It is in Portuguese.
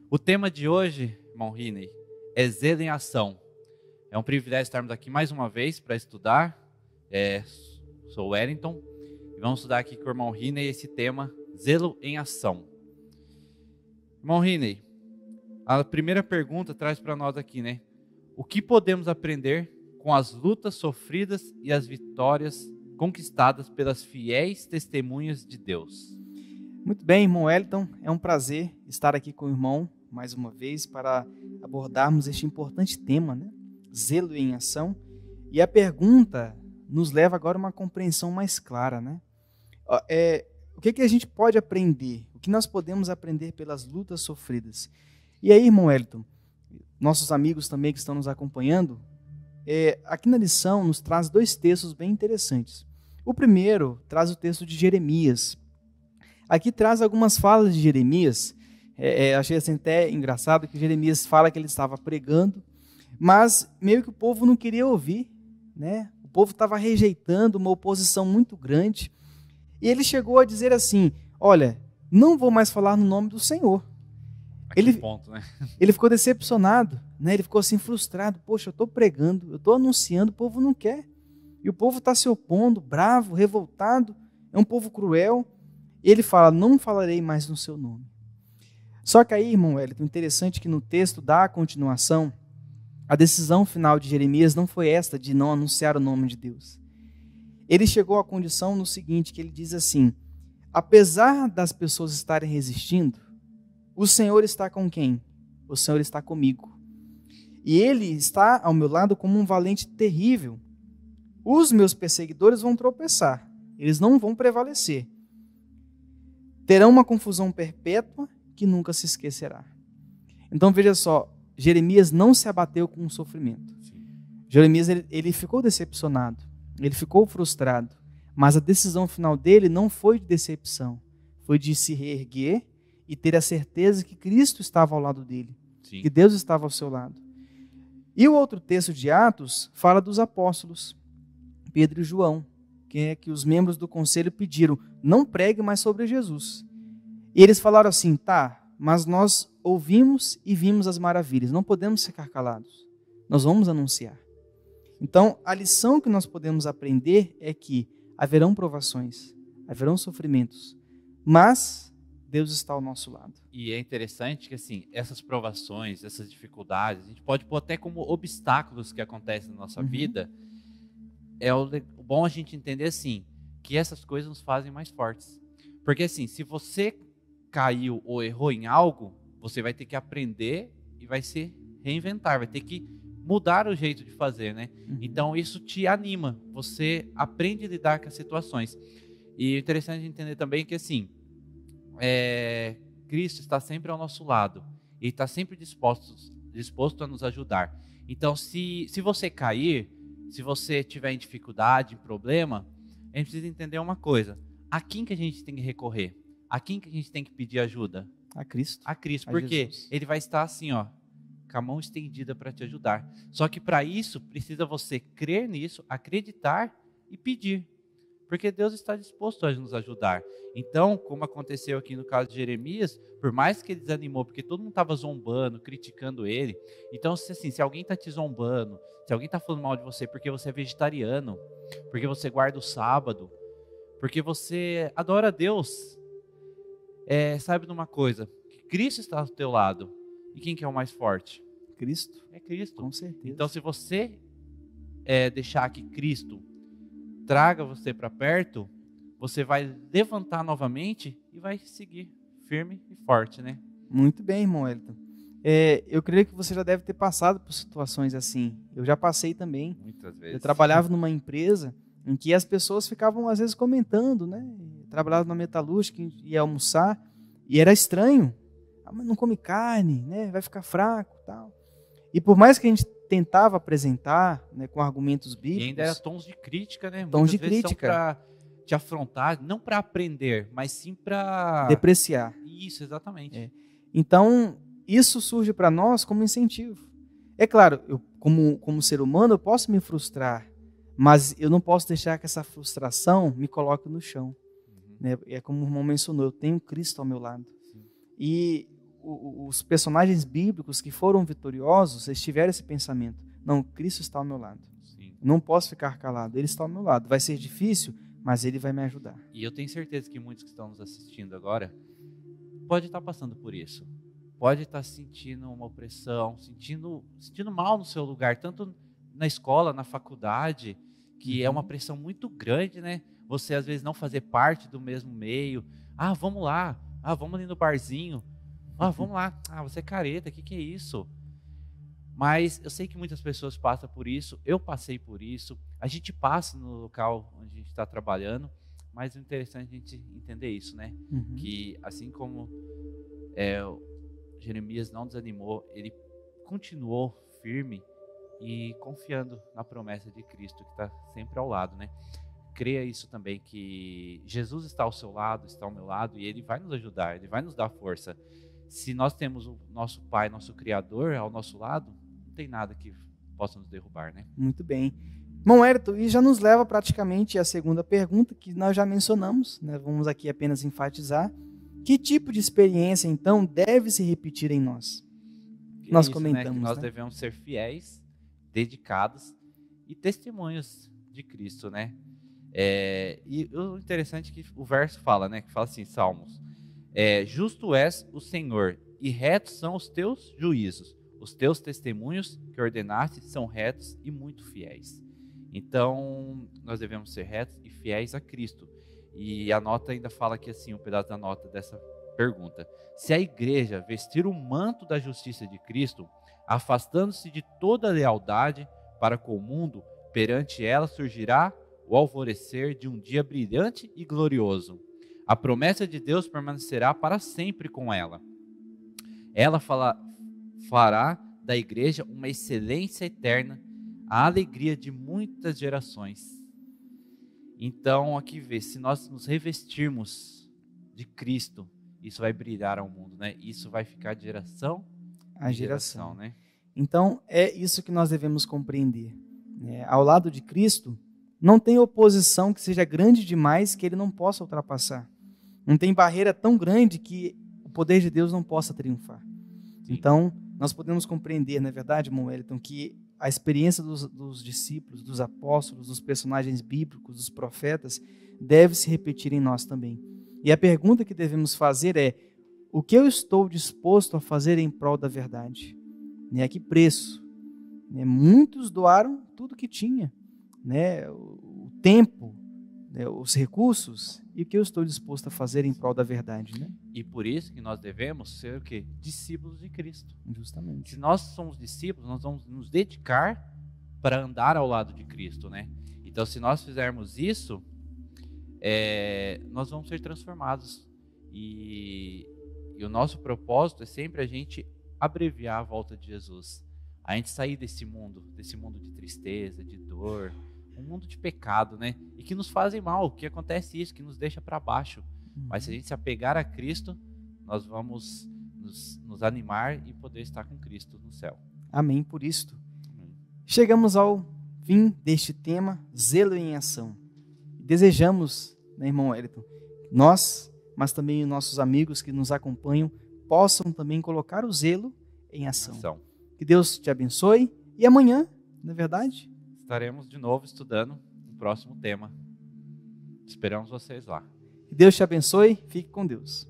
O tema de hoje, irmão Riney, é zelo em ação. É um privilégio estarmos aqui mais uma vez para estudar. Sou o Wellington e vamos estudar aqui com o irmão Riney esse tema, zelo em ação. Irmão Riney, a primeira pergunta traz para nós aqui, né? O que podemos aprender com as lutas sofridas e as vitórias conquistadas pelas fiéis testemunhas de Deus? Muito bem, irmão Wellington, é um prazer estar aqui com o irmão mais uma vez para abordarmos este importante tema, né? Zelo em ação. E a pergunta nos leva agora a uma compreensão mais clara, né? O que a gente pode aprender? O que nós podemos aprender pelas lutas sofridas? E aí, irmão Wellington, nossos amigos também que estão nos acompanhando, aqui na lição nos traz dois textos bem interessantes. O primeiro traz o texto de Jeremias. Aqui traz algumas falas de Jeremias. Achei assim até engraçado que Jeremias fala que ele estava pregando, mas meio que o povo não queria ouvir, né? O povo estava rejeitando, uma oposição muito grande. E ele chegou a dizer assim: olha, não vou mais falar no nome do Senhor. Ponto, né? Ele ficou decepcionado, né? Ele ficou assim frustrado. Poxa, eu estou pregando, eu estou anunciando, o povo não quer. E o povo está se opondo, bravo, revoltado. É um povo cruel. E ele fala: não falarei mais no seu nome. Só que aí, irmão Wellington, interessante que no texto da continuação, a decisão final de Jeremias não foi esta de não anunciar o nome de Deus. Ele chegou à condição no seguinte, que ele diz assim: apesar das pessoas estarem resistindo, o Senhor está com quem? O Senhor está comigo. E Ele está ao meu lado como um valente terrível. Os meus perseguidores vão tropeçar, eles não vão prevalecer. Terão uma confusão perpétua que nunca se esquecerá. Então veja só, Jeremias não se abateu com o sofrimento. Sim. Jeremias ele ficou decepcionado, ele ficou frustrado, mas a decisão final dele não foi de decepção, foi de se reerguer e ter a certeza que Cristo estava ao lado dele, sim, que Deus estava ao seu lado. E o outro texto de Atos fala dos apóstolos, Pedro e João, que os membros do conselho pediram: não pregue mais sobre Jesus. E eles falaram assim: tá, mas nós ouvimos e vimos as maravilhas, não podemos ficar calados, nós vamos anunciar. Então, a lição que nós podemos aprender é que haverão provações, haverão sofrimentos, mas Deus está ao nosso lado. E é interessante que assim, essas provações, essas dificuldades, a gente pode pôr até como obstáculos que acontecem na nossa vida. É o bom a gente entender assim, que essas coisas nos fazem mais fortes. Porque assim, se você caiu ou errou em algo, você vai ter que aprender e vai se reinventar, vai ter que mudar o jeito de fazer, né? Então isso te anima, você aprende a lidar com as situações. E o interessante de entender também que assim, Cristo está sempre ao nosso lado, Ele está sempre disposto a nos ajudar. Então se você cair, se você tiver em dificuldade, em problema, a gente precisa entender uma coisa: a quem que a gente tem que recorrer? A quem que a gente tem que pedir ajuda? A Cristo. A Cristo, porque Ele vai estar assim, ó, com a mão estendida para te ajudar. Só que para isso, precisa você crer nisso, acreditar e pedir. Porque Deus está disposto a nos ajudar. Então, como aconteceu aqui no caso de Jeremias, por mais que ele desanimou, porque todo mundo estava zombando, criticando ele. Então, se alguém está te zombando, se alguém está falando mal de você porque você é vegetariano, porque você guarda o sábado, porque você adora a Deus, saiba de uma coisa, que Cristo está ao teu lado. E quem que é o mais forte? Cristo. É Cristo. Com certeza. Então, se você deixar que Cristo traga você para perto, você vai levantar novamente e vai seguir firme e forte, né? Muito bem, irmão Wellington. Eu creio que você já deve ter passado por situações assim. Eu já passei também. Muitas vezes. Eu trabalhava numa empresa em que as pessoas ficavam às vezes comentando, né? Eu trabalhava numa metalúrgica, ia almoçar e era estranho. Mas não come carne, né? Vai ficar fraco, tal. E por mais que a gente tentava apresentar, né, com argumentos bíblicos. E ainda era tons de crítica, né? Tons de crítica. Para te afrontar, não para aprender, mas sim para depreciar. Isso, exatamente. Então, isso surge para nós como incentivo. É claro, eu, como ser humano, eu posso me frustrar, mas eu não posso deixar que essa frustração me coloque no chão. Né? É como o irmão mencionou, eu tenho Cristo ao meu lado. Sim. E os personagens bíblicos que foram vitoriosos, eles tiveram esse pensamento. Não, Cristo está ao meu lado. Sim. Não posso ficar calado. Ele está ao meu lado. Vai ser difícil, mas Ele vai me ajudar. E eu tenho certeza que muitos que estão nos assistindo agora pode estar passando por isso. Pode estar sentindo uma opressão, sentindo mal no seu lugar, tanto na escola, na faculdade, que é uma pressão muito grande, né? Você às vezes não fazer parte do mesmo meio. Ah, vamos lá. Ah, vamos ali no barzinho. Ah, vamos lá. Ah, você é careta, o que é isso? Mas eu sei que muitas pessoas passam por isso, eu passei por isso, a gente passa no local onde a gente está trabalhando, mas o interessante é a gente entender isso, né? Que assim como Jeremias não desanimou, ele continuou firme e confiando na promessa de Cristo, que está sempre ao lado, né? Creia isso também, que Jesus está ao seu lado, está ao meu lado, e Ele vai nos ajudar, Ele vai nos dar força. Se nós temos o nosso Pai, nosso Criador ao nosso lado, não tem nada que possa nos derrubar, né? Muito bem. Bom, Ayrton, e já nos leva praticamente à segunda pergunta, que nós já mencionamos, né? Vamos aqui apenas enfatizar. Que tipo de experiência, então, deve se repetir em nós? Que nós isso, comentamos, né? Que nós né? devemos ser fiéis, dedicados e testemunhos de Cristo, né? E o interessante é que o verso fala, né? Que fala assim, Salmos: justo és o Senhor, e retos são os teus juízos. Os teus testemunhos que ordenaste são retos e muito fiéis. Então, nós devemos ser retos e fiéis a Cristo. E a nota ainda fala aqui assim, um pedaço da nota dessa pergunta: se a igreja vestir o manto da justiça de Cristo, afastando-se de toda lealdade para com o mundo, perante ela surgirá o alvorecer de um dia brilhante e glorioso. A promessa de Deus permanecerá para sempre com ela. Ela fará da igreja uma excelência eterna, a alegria de muitas gerações. Então, aqui vê, se nós nos revestirmos de Cristo, isso vai brilhar ao mundo, né? Isso vai ficar de geração A em geração, né? Então, é isso que nós devemos compreender. Ao lado de Cristo, não tem oposição que seja grande demais que Ele não possa ultrapassar. Não tem barreira tão grande que o poder de Deus não possa triunfar. Sim. Então, nós podemos compreender, não é verdade, irmão Wellington, que a experiência dos discípulos, dos apóstolos, dos personagens bíblicos, dos profetas, deve se repetir em nós também. E a pergunta que devemos fazer é: o que eu estou disposto a fazer em prol da verdade? A que preço? Muitos doaram tudo que tinha, o tempo, os recursos, e o que eu estou disposto a fazer em prol da verdade, né? E por isso que nós devemos ser o quê? Discípulos de Cristo. Justamente. Se nós somos discípulos, nós vamos nos dedicar para andar ao lado de Cristo, né? Então, se nós fizermos isso, nós vamos ser transformados. E o nosso propósito é sempre a gente abreviar a volta de Jesus. A gente sair desse mundo de tristeza, de dor, um mundo de pecado, né? E que nos fazem mal, que acontece isso, que nos deixa para baixo. Mas se a gente se apegar a Cristo, nós vamos nos animar e poder estar com Cristo no céu. Amém por isto. Chegamos ao fim deste tema, zelo em ação. Desejamos, irmão Wellington, nós, mas também os nossos amigos que nos acompanham, possam também colocar o zelo em ação. Que Deus te abençoe. E amanhã, não é verdade? Estaremos de novo estudando o próximo tema. Esperamos vocês lá. Que Deus te abençoe. Fique com Deus.